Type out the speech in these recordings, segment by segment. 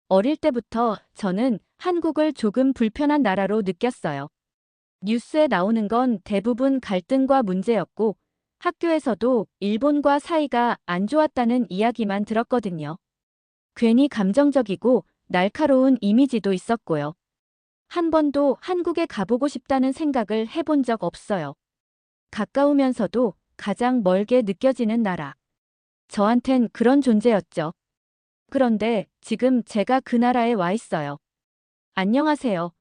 어릴 때부터 저는 한국을 조금 불편한 나라로 느꼈어요. 뉴스에 나오는 건 대부분 갈등과 문제였고 학교에서도 일본과 사이가 안 좋았다는 이야기만 들었거든요. 괜히 감정적이고 날카로운 이미지도 있었고요. 한 번도 한국에 가보고 싶다는 생각을 해본 적 없어요. 가까우면서도 가장 멀게 느껴지는 나라. 저한텐 그런 존재였죠. 그런데 지금 제가 그 나라에 와 있어요. 안녕하세요.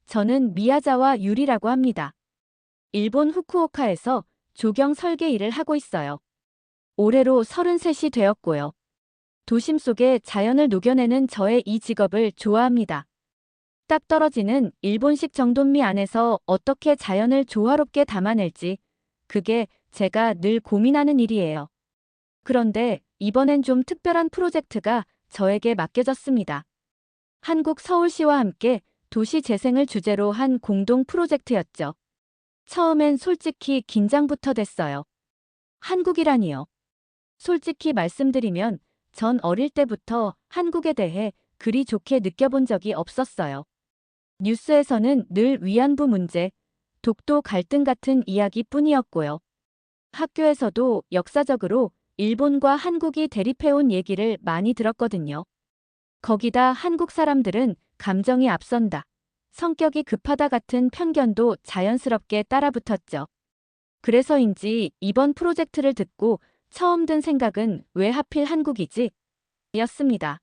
저는 미야자와 유리라고 합니다. 일본 후쿠오카에서 조경 설계 일을 하고 있어요. 올해로 33이 되었고요. 도심 속의 자연을 녹여내는 저의 이 직업을 좋아합니다. 딱 떨어지는 일본식 정돈미 안에서 어떻게 자연을 조화롭게 담아낼지, 그게 제가 늘 고민하는 일이에요. 그런데 이번엔 좀 특별한 프로젝트가 저에게 맡겨졌습니다. 한국 서울시와 함께 도시 재생을 주제로 한 공동 프로젝트였죠. 처음엔 솔직히 긴장부터 됐어요. 한국이라니요. 솔직히 말씀드리면 전 어릴 때부터 한국에 대해 그리 좋게 느껴본 적이 없었어요. 뉴스에서는 늘 위안부 문제, 독도 갈등 같은 이야기뿐이었고요. 학교에서도 역사적으로 일본과 한국이 대립해온 얘기를 많이 들었거든요. 거기다 한국 사람들은 감정이 앞선다, 성격이 급하다 같은 편견도 자연스럽게 따라붙었죠. 그래서인지 이번 프로젝트를 듣고 처음 든 생각은 왜 하필 한국이지? 였습니다.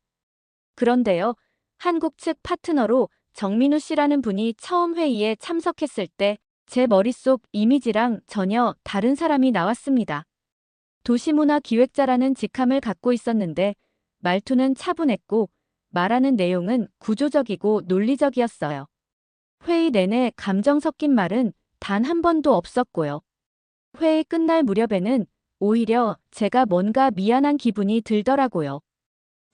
그런데요, 한국 측 파트너로 정민우 씨라는 분이 처음 회의에 참석했을 때 제 머릿속 이미지랑 전혀 다른 사람이 나왔습니다. 도시문화 기획자라는 직함을 갖고 있었는데 말투는 차분했고 말하는 내용은 구조적이고 논리적이었어요. 회의 내내 감정 섞인 말은 단 한 번도 없었고요. 회의 끝날 무렵에는 오히려 제가 뭔가 미안한 기분이 들더라고요.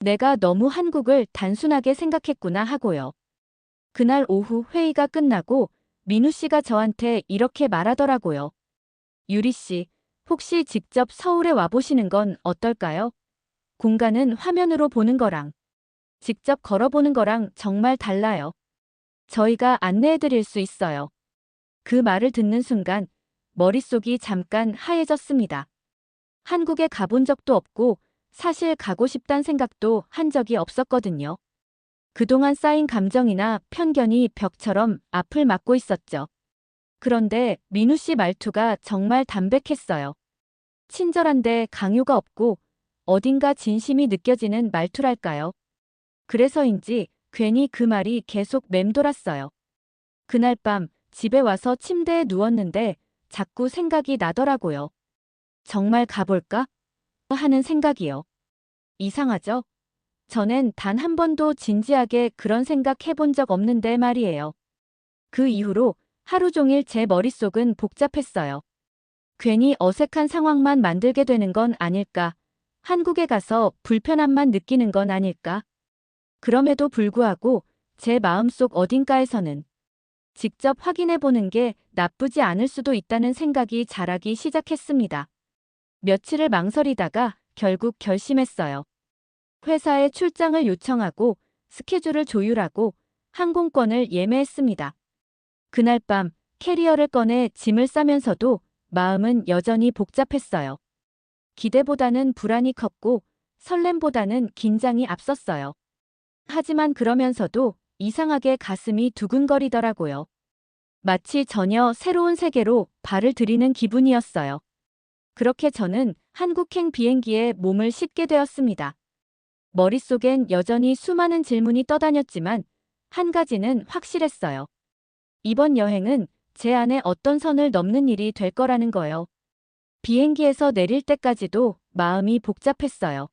내가 너무 한국을 단순하게 생각했구나 하고요. 그날 오후 회의가 끝나고 민우 씨가 저한테 이렇게 말하더라고요. 유리 씨, 혹시 직접 서울에 와보시는 건 어떨까요? 공간은 화면으로 보는 거랑 직접 걸어보는 거랑 정말 달라요. 저희가 안내해드릴 수 있어요. 그 말을 듣는 순간 머릿속이 잠깐 하얘졌습니다. 한국에 가본 적도 없고 사실 가고 싶단 생각도 한 적이 없었거든요. 그동안 쌓인 감정이나 편견이 벽처럼 앞을 막고 있었죠. 그런데 민우 씨 말투가 정말 담백했어요. 친절한데 강요가 없고 어딘가 진심이 느껴지는 말투랄까요? 그래서인지 괜히 그 말이 계속 맴돌았어요. 그날 밤 집에 와서 침대에 누웠는데 자꾸 생각이 나더라고요. 정말 가볼까? 하는 생각이요. 이상하죠? 전엔 단 한 번도 진지하게 그런 생각 해본 적 없는데 말이에요. 그 이후로 하루 종일 제 머릿속은 복잡했어요. 괜히 어색한 상황만 만들게 되는 건 아닐까? 한국에 가서 불편함만 느끼는 건 아닐까? 그럼에도 불구하고 제 마음속 어딘가에서는 직접 확인해 보는 게 나쁘지 않을 수도 있다는 생각이 자라기 시작했습니다. 며칠을 망설이다가 결국 결심했어요. 회사에 출장을 요청하고 스케줄을 조율하고 항공권을 예매했습니다. 그날 밤 캐리어를 꺼내 짐을 싸면서도 마음은 여전히 복잡했어요. 기대보다는 불안이 컸고 설렘보다는 긴장이 앞섰어요. 하지만 그러면서도 이상하게 가슴이 두근거리더라고요. 마치 전혀 새로운 세계로 발을 들이는 기분이었어요. 그렇게 저는 한국행 비행기에 몸을 싣게 되었습니다. 머릿속엔 여전히 수많은 질문이 떠다녔지만 한 가지는 확실했어요. 이번 여행은 제 안에 어떤 선을 넘는 일이 될 거라는 거요. 비행기에서 내릴 때까지도 마음이 복잡했어요.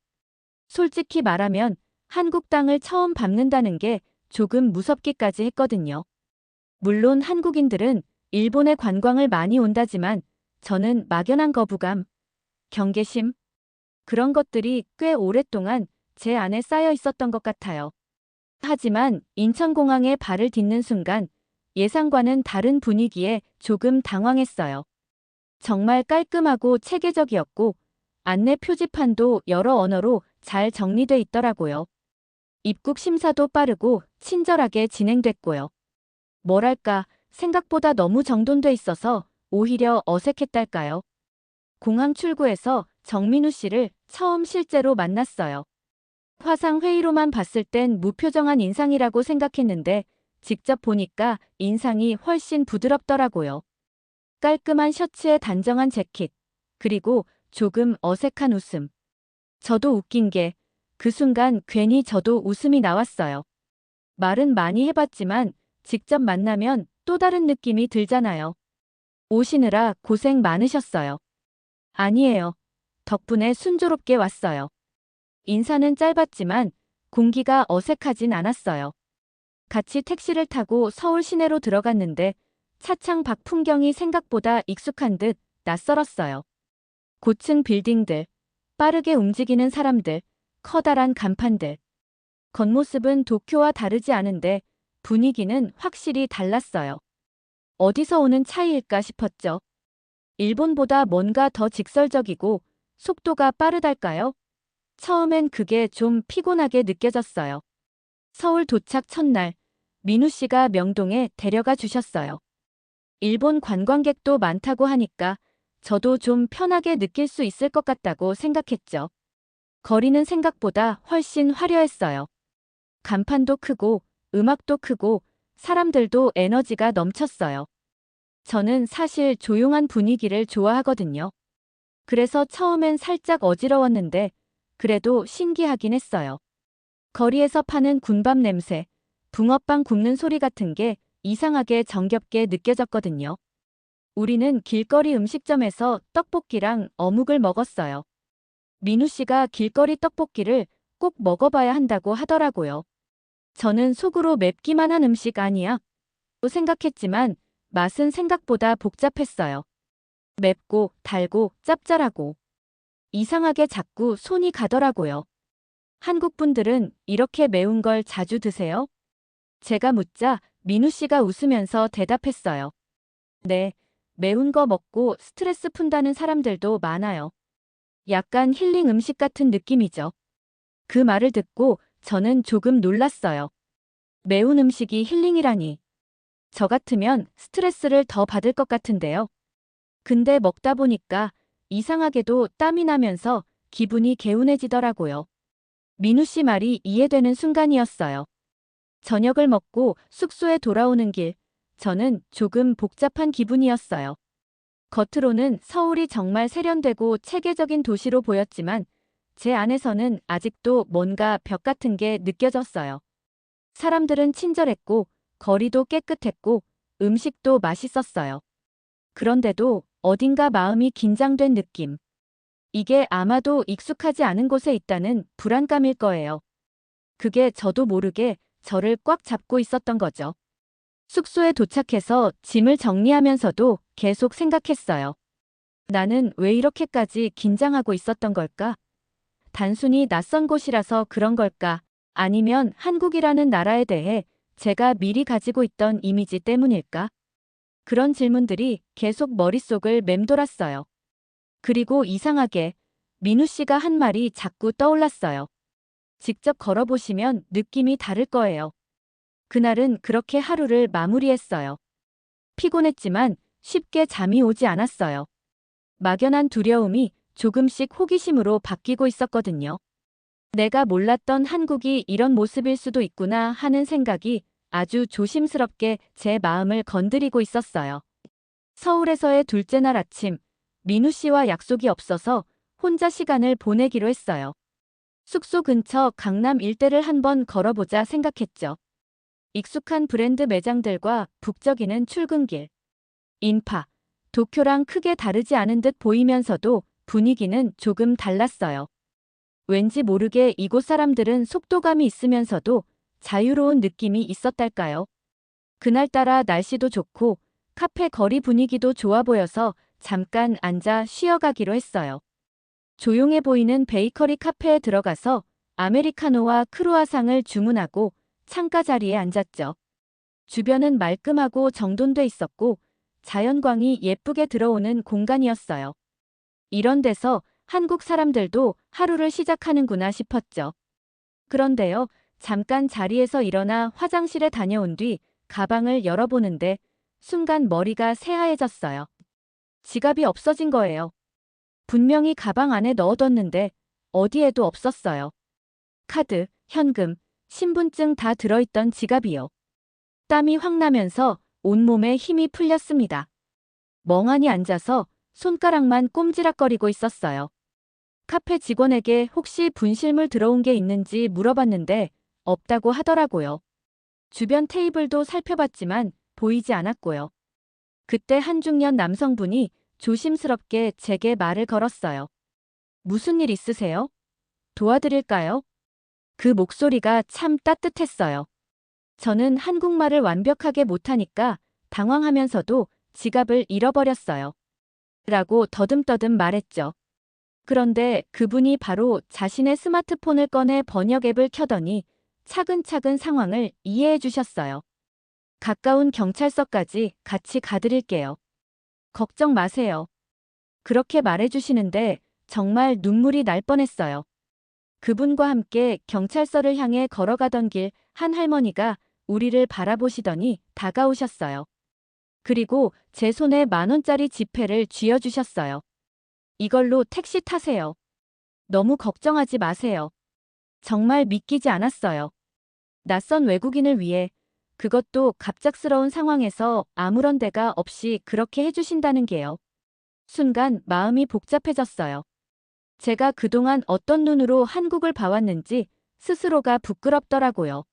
솔직히 말하면 한국 땅을 처음 밟는다는 게 조금 무섭기까지 했거든요. 물론 한국인들은 일본에 관광을 많이 온다지만 저는 막연한 거부감, 경계심, 그런 것들이 꽤 오랫동안 제 안에 쌓여 있었던 것 같아요. 하지만 인천공항에 발을 딛는 순간 예상과는 다른 분위기에 조금 당황했어요. 정말 깔끔하고 체계적이었고 안내 표지판도 여러 언어로 잘 정리돼 있더라고요. 입국 심사도 빠르고 친절하게 진행됐고요. 뭐랄까, 생각보다 너무 정돈돼 있어서 오히려 어색했달까요? 공항 출구에서 정민우 씨를 처음 실제로 만났어요. 화상 회의로만 봤을 땐 무표정한 인상이라고 생각했는데 직접 보니까 인상이 훨씬 부드럽더라고요. 깔끔한 셔츠에 단정한 재킷, 그리고 조금 어색한 웃음. 저도 웃긴 게 그 순간 괜히 저도 웃음이 나왔어요. 말은 많이 해봤지만 직접 만나면 또 다른 느낌이 들잖아요. 오시느라 고생 많으셨어요. 아니에요. 덕분에 순조롭게 왔어요. 인사는 짧았지만 공기가 어색하진 않았어요. 같이 택시를 타고 서울 시내로 들어갔는데 차창 밖 풍경이 생각보다 익숙한 듯 낯설었어요. 고층 빌딩들, 빠르게 움직이는 사람들, 커다란 간판들. 겉모습은 도쿄와 다르지 않은데 분위기는 확실히 달랐어요. 어디서 오는 차이일까 싶었죠. 일본보다 뭔가 더 직설적이고 속도가 빠르달까요? 처음엔 그게 좀 피곤하게 느껴졌어요. 서울 도착 첫날, 민우 씨가 명동에 데려가 주셨어요. 일본 관광객도 많다고 하니까 저도 좀 편하게 느낄 수 있을 것 같다고 생각했죠. 거리는 생각보다 훨씬 화려했어요. 간판도 크고, 음악도 크고, 사람들도 에너지가 넘쳤어요. 저는 사실 조용한 분위기를 좋아하거든요. 그래서 처음엔 살짝 어지러웠는데, 그래도 신기하긴 했어요. 거리에서 파는 군밤 냄새, 붕어빵 굽는 소리 같은 게 이상하게 정겹게 느껴졌거든요. 우리는 길거리 음식점에서 떡볶이랑 어묵을 먹었어요. 민우 씨가 길거리 떡볶이를 꼭 먹어봐야 한다고 하더라고요. 저는 속으로 맵기만 한 음식 아니야? 또 생각했지만 맛은 생각보다 복잡했어요. 맵고 달고 짭짤하고 이상하게 자꾸 손이 가더라고요. 한국 분들은 이렇게 매운 걸 자주 드세요? 제가 묻자 민우 씨가 웃으면서 대답했어요. 네, 매운 거 먹고 스트레스 푼다는 사람들도 많아요. 약간 힐링 음식 같은 느낌이죠. 그 말을 듣고 저는 조금 놀랐어요. 매운 음식이 힐링이라니. 저 같으면 스트레스를 더 받을 것 같은데요. 근데 먹다 보니까 이상하게도 땀이 나면서 기분이 개운해지더라고요. 민우 씨 말이 이해되는 순간이었어요. 저녁을 먹고 숙소에 돌아오는 길, 저는 조금 복잡한 기분이었어요. 겉으로는 서울이 정말 세련되고 체계적인 도시로 보였지만 제 안에서는 아직도 뭔가 벽 같은 게 느껴졌어요. 사람들은 친절했고 거리도 깨끗했고 음식도 맛있었어요. 그런데도 어딘가 마음이 긴장된 느낌. 이게 아마도 익숙하지 않은 곳에 있다는 불안감일 거예요. 그게 저도 모르게 저를 꽉 잡고 있었던 거죠. 숙소에 도착해서 짐을 정리하면서도 계속 생각했어요. 나는 왜 이렇게까지 긴장하고 있었던 걸까? 단순히 낯선 곳이라서 그런 걸까? 아니면 한국이라는 나라에 대해 제가 미리 가지고 있던 이미지 때문일까? 그런 질문들이 계속 머릿속을 맴돌았어요. 그리고 이상하게 민우 씨가 한 말이 자꾸 떠올랐어요. 직접 걸어보시면 느낌이 다를 거예요. 그날은 그렇게 하루를 마무리했어요. 피곤했지만 쉽게 잠이 오지 않았어요. 막연한 두려움이 조금씩 호기심으로 바뀌고 있었거든요. 내가 몰랐던 한국이 이런 모습일 수도 있구나 하는 생각이 아주 조심스럽게 제 마음을 건드리고 있었어요. 서울에서의 둘째 날 아침, 민우 씨와 약속이 없어서 혼자 시간을 보내기로 했어요. 숙소 근처 강남 일대를 한번 걸어보자 생각했죠. 익숙한 브랜드 매장들과 북적이는 출근길. 인파, 도쿄랑 크게 다르지 않은 듯 보이면서도 분위기는 조금 달랐어요. 왠지 모르게 이곳 사람들은 속도감이 있으면서도 자유로운 느낌이 있었달까요? 그날따라 날씨도 좋고 카페 거리 분위기도 좋아 보여서 잠깐 앉아 쉬어가기로 했어요. 조용해 보이는 베이커리 카페에 들어가서 아메리카노와 크루아상을 주문하고 창가 자리에 앉았죠. 주변은 말끔하고 정돈돼 있었고 자연광이 예쁘게 들어오는 공간이었어요. 이런 데서 한국 사람들도 하루를 시작하는구나 싶었죠. 그런데요, 잠깐 자리에서 일어나 화장실에 다녀온 뒤 가방을 열어보는데 순간 머리가 새하얘졌어요. 지갑이 없어진 거예요. 분명히 가방 안에 넣어뒀는데 어디에도 없었어요. 카드, 현금, 신분증 다 들어있던 지갑이요. 땀이 확 나면서 온몸에 힘이 풀렸습니다. 멍하니 앉아서 손가락만 꼼지락거리고 있었어요. 카페 직원에게 혹시 분실물 들어온 게 있는지 물어봤는데 없다고 하더라고요. 주변 테이블도 살펴봤지만 보이지 않았고요. 그때 한 중년 남성분이 조심스럽게 제게 말을 걸었어요. 무슨 일 있으세요? 도와드릴까요? 그 목소리가 참 따뜻했어요. 저는 한국말을 완벽하게 못하니까 당황하면서도 지갑을 잃어버렸어요. 라고 더듬더듬 말했죠. 그런데 그분이 바로 자신의 스마트폰을 꺼내 번역 앱을 켜더니 차근차근 상황을 이해해 주셨어요. 가까운 경찰서까지 같이 가드릴게요. 걱정 마세요. 그렇게 말해주시는데 정말 눈물이 날 뻔했어요. 그분과 함께 경찰서를 향해 걸어가던 길 한 할머니가 우리를 바라보시더니 다가오셨어요. 그리고 제 손에 10,000원짜리 지폐를 쥐어주셨어요. 이걸로 택시 타세요. 너무 걱정하지 마세요. 정말 믿기지 않았어요. 낯선 외국인을 위해 그것도 갑작스러운 상황에서 아무런 대가 없이 그렇게 해주신다는 게요. 순간 마음이 복잡해졌어요. 제가 그동안 어떤 눈으로 한국을 봐왔는지 스스로가 부끄럽더라고요.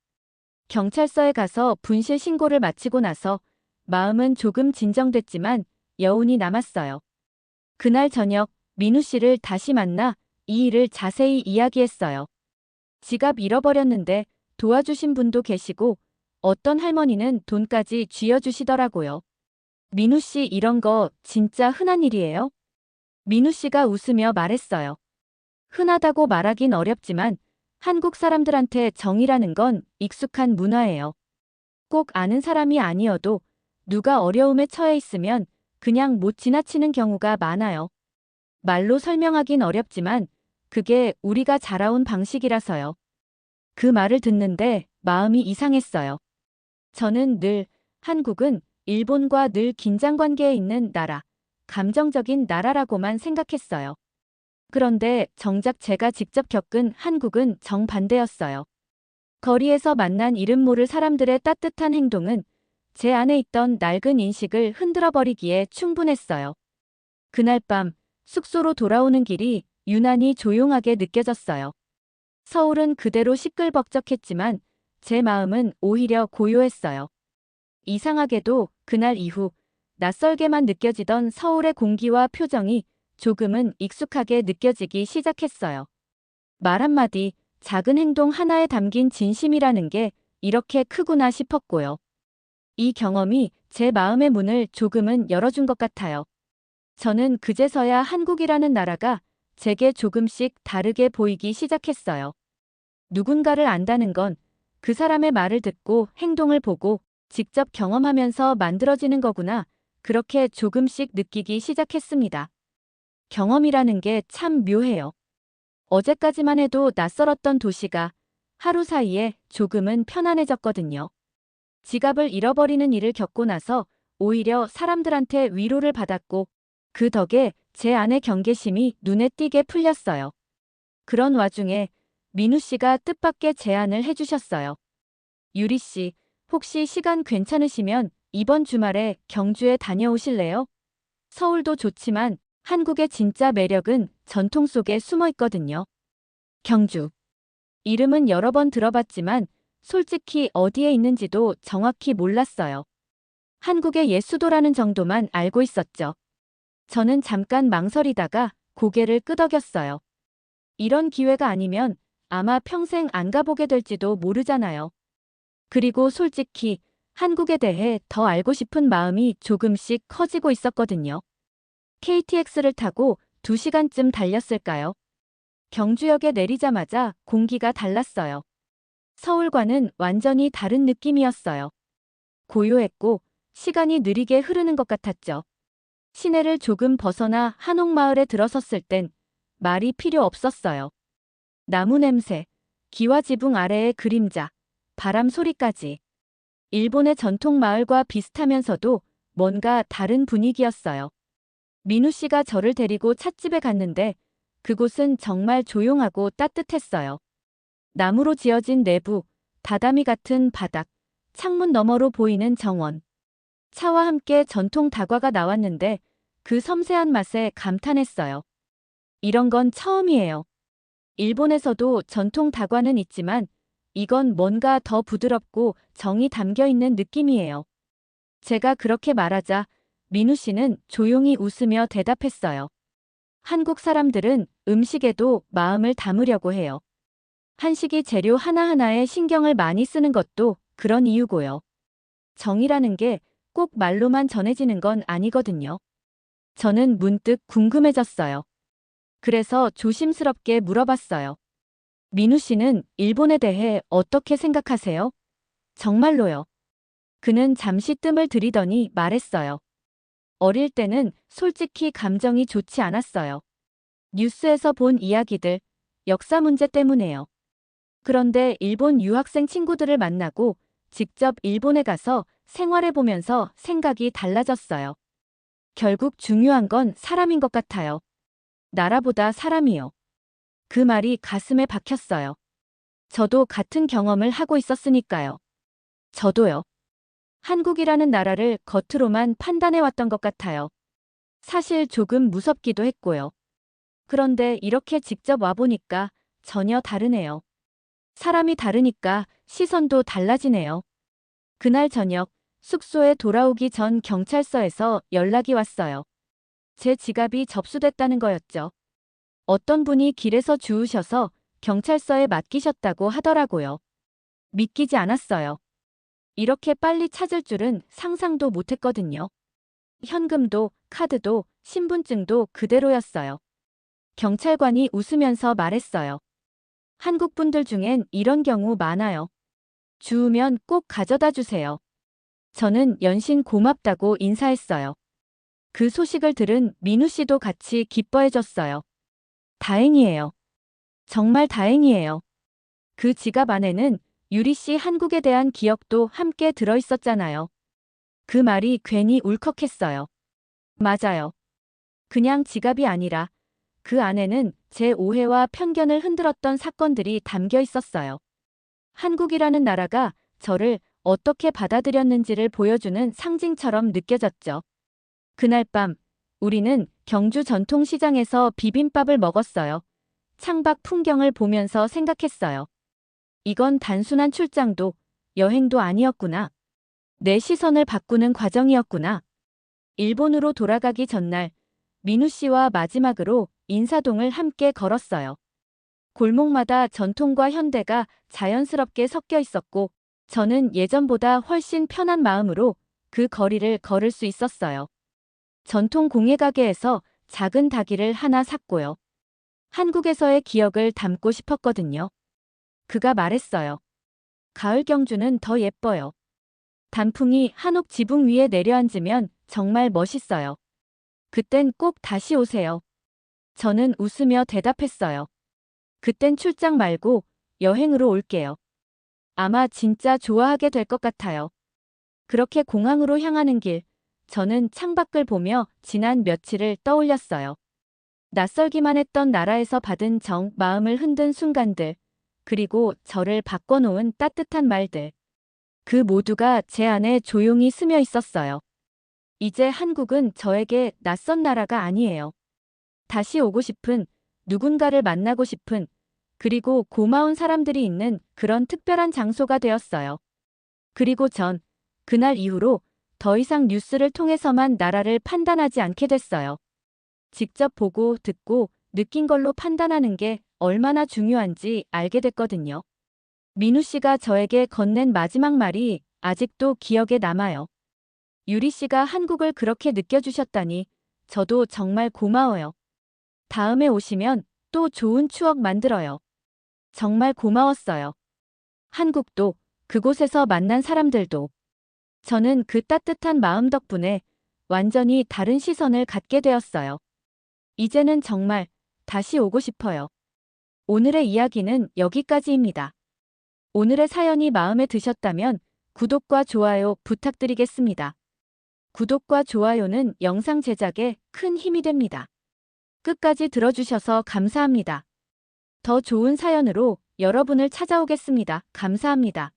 경찰서에 가서 분실 신고를 마치고 나서 마음은 조금 진정됐지만 여운이 남았어요. 그날 저녁 민우 씨를 다시 만나 이 일을 자세히 이야기했어요. 지갑 잃어버렸는데 도와주신 분도 계시고 어떤 할머니는 돈까지 쥐어주시더라고요. 민우 씨 이런 거 진짜 흔한 일이에요? 민우 씨가 웃으며 말했어요. 흔하다고 말하긴 어렵지만 한국 사람들한테 정이라는 건 익숙한 문화예요. 꼭 아는 사람이 아니어도 누가 어려움에 처해 있으면 그냥 못 지나치는 경우가 많아요. 말로 설명하긴 어렵지만 그게 우리가 자라온 방식이라서요. 그 말을 듣는데 마음이 이상했어요. 저는 늘 한국은 일본과 늘 긴장 관계에 있는 나라, 감정적인 나라라고만 생각했어요. 그런데 정작 제가 직접 겪은 한국은 정반대였어요. 거리에서 만난 이름 모를 사람들의 따뜻한 행동은 제 안에 있던 낡은 인식을 흔들어버리기에 충분했어요. 그날 밤 숙소로 돌아오는 길이 유난히 조용하게 느껴졌어요. 서울은 그대로 시끌벅적했지만 제 마음은 오히려 고요했어요. 이상하게도 그날 이후 낯설게만 느껴지던 서울의 공기와 표정이 조금은 익숙하게 느껴지기 시작했어요. 말 한마디, 작은 행동 하나에 담긴 진심이라는 게 이렇게 크구나 싶었고요. 이 경험이 제 마음의 문을 조금은 열어준 것 같아요. 저는 그제서야 한국이라는 나라가 제게 조금씩 다르게 보이기 시작했어요. 누군가를 안다는 건 그 사람의 말을 듣고 행동을 보고 직접 경험하면서 만들어지는 거구나. 그렇게 조금씩 느끼기 시작했습니다. 경험이라는 게 참 묘해요. 어제까지만 해도 낯설었던 도시가 하루 사이에 조금은 편안해졌거든요. 지갑을 잃어버리는 일을 겪고 나서 오히려 사람들한테 위로를 받았고 그 덕에 제 안의 경계심이 눈에 띄게 풀렸어요. 그런 와중에 민우 씨가 뜻밖의 제안을 해주셨어요. 유리 씨, 혹시 시간 괜찮으시면 이번 주말에 경주에 다녀오실래요? 서울도 좋지만 한국의 진짜 매력은 전통 속에 숨어 있거든요. 경주. 이름은 여러 번 들어봤지만 솔직히 어디에 있는지도 정확히 몰랐어요. 한국의 옛 수도라는 정도만 알고 있었죠. 저는 잠깐 망설이다가 고개를 끄덕였어요. 이런 기회가 아니면 아마 평생 안 가보게 될지도 모르잖아요. 그리고 솔직히 한국에 대해 더 알고 싶은 마음이 조금씩 커지고 있었거든요. KTX를 타고 2시간쯤 달렸을까요? 경주역에 내리자마자 공기가 달랐어요. 서울과는 완전히 다른 느낌이었어요. 고요했고 시간이 느리게 흐르는 것 같았죠. 시내를 조금 벗어나 한옥마을에 들어섰을 땐 말이 필요 없었어요. 나무 냄새, 기와 지붕 아래의 그림자, 바람 소리까지. 일본의 전통 마을과 비슷하면서도 뭔가 다른 분위기였어요. 민우 씨가 저를 데리고 찻집에 갔는데 그곳은 정말 조용하고 따뜻했어요. 나무로 지어진 내부, 다다미 같은 바닥, 창문 너머로 보이는 정원. 차와 함께 전통 다과가 나왔는데 그 섬세한 맛에 감탄했어요. 이런 건 처음이에요. 일본에서도 전통 다과는 있지만 이건 뭔가 더 부드럽고 정이 담겨 있는 느낌이에요. 제가 그렇게 말하자 민우 씨는 조용히 웃으며 대답했어요. 한국 사람들은 음식에도 마음을 담으려고 해요. 한식이 재료 하나하나에 신경을 많이 쓰는 것도 그런 이유고요. 정이라는 게 꼭 말로만 전해지는 건 아니거든요. 저는 문득 궁금해졌어요. 그래서 조심스럽게 물어봤어요. 민우 씨는 일본에 대해 어떻게 생각하세요? 정말로요. 그는 잠시 뜸을 들이더니 말했어요. 어릴 때는 솔직히 감정이 좋지 않았어요. 뉴스에서 본 이야기들, 역사 문제 때문에요. 그런데 일본 유학생 친구들을 만나고 직접 일본에 가서 생활해보면서 생각이 달라졌어요. 결국 중요한 건 사람인 것 같아요. 나라보다 사람이요. 그 말이 가슴에 박혔어요. 저도 같은 경험을 하고 있었으니까요. 저도요. 한국이라는 나라를 겉으로만 판단해왔던 것 같아요. 사실 조금 무섭기도 했고요. 그런데 이렇게 직접 와보니까 전혀 다르네요. 사람이 다르니까 시선도 달라지네요. 그날 저녁, 숙소에 돌아오기 전 경찰서에서 연락이 왔어요. 제 지갑이 접수됐다는 거였죠. 어떤 분이 길에서 주우셔서 경찰서에 맡기셨다고 하더라고요. 믿기지 않았어요. 이렇게 빨리 찾을 줄은 상상도 못했거든요. 현금도, 카드도, 신분증도 그대로였어요. 경찰관이 웃으면서 말했어요. 한국 분들 중엔 이런 경우 많아요. 주우면 꼭 가져다 주세요. 저는 연신 고맙다고 인사했어요. 그 소식을 들은 민우 씨도 같이 기뻐해줬어요. 다행이에요. 정말 다행이에요. 그 지갑 안에는 유리 씨 한국에 대한 기억도 함께 들어있었잖아요. 그 말이 괜히 울컥했어요. 맞아요. 그냥 지갑이 아니라 그 안에는 제 오해와 편견을 흔들었던 사건들이 담겨 있었어요. 한국이라는 나라가 저를 어떻게 받아들였는지를 보여주는 상징처럼 느껴졌죠. 그날 밤, 우리는 경주 전통시장에서 비빔밥을 먹었어요. 창밖 풍경을 보면서 생각했어요. 이건 단순한 출장도, 여행도 아니었구나. 내 시선을 바꾸는 과정이었구나. 일본으로 돌아가기 전날, 민우 씨와 마지막으로 인사동을 함께 걸었어요. 골목마다 전통과 현대가 자연스럽게 섞여 있었고, 저는 예전보다 훨씬 편한 마음으로 그 거리를 걸을 수 있었어요. 전통 공예 가게에서 작은 다기를 하나 샀고요. 한국에서의 기억을 담고 싶었거든요. 그가 말했어요. 가을 경주는 더 예뻐요. 단풍이 한옥 지붕 위에 내려앉으면 정말 멋있어요. 그땐 꼭 다시 오세요. 저는 웃으며 대답했어요. 그땐 출장 말고 여행으로 올게요. 아마 진짜 좋아하게 될 것 같아요. 그렇게 공항으로 향하는 길, 저는 창밖을 보며 지난 며칠을 떠올렸어요. 낯설기만 했던 나라에서 받은 정, 마음을 흔든 순간들, 그리고 저를 바꿔놓은 따뜻한 말들. 그 모두가 제 안에 조용히 스며 있었어요. 이제 한국은 저에게 낯선 나라가 아니에요. 다시 오고 싶은, 누군가를 만나고 싶은, 그리고 고마운 사람들이 있는 그런 특별한 장소가 되었어요. 그리고 전, 그날 이후로 더 이상 뉴스를 통해서만 나라를 판단하지 않게 됐어요. 직접 보고 듣고 느낀 걸로 판단하는 게 얼마나 중요한지 알게 됐거든요. 민우 씨가 저에게 건넨 마지막 말이 아직도 기억에 남아요. 유리 씨가 한국을 그렇게 느껴주셨다니 저도 정말 고마워요. 다음에 오시면 또 좋은 추억 만들어요. 정말 고마웠어요. 한국도, 그곳에서 만난 사람들도. 저는 그 따뜻한 마음 덕분에 완전히 다른 시선을 갖게 되었어요. 이제는 정말 다시 오고 싶어요. 오늘의 이야기는 여기까지입니다. 오늘의 사연이 마음에 드셨다면 구독과 좋아요 부탁드리겠습니다. 구독과 좋아요는 영상 제작에 큰 힘이 됩니다. 끝까지 들어주셔서 감사합니다. 더 좋은 사연으로 여러분을 찾아오겠습니다. 감사합니다.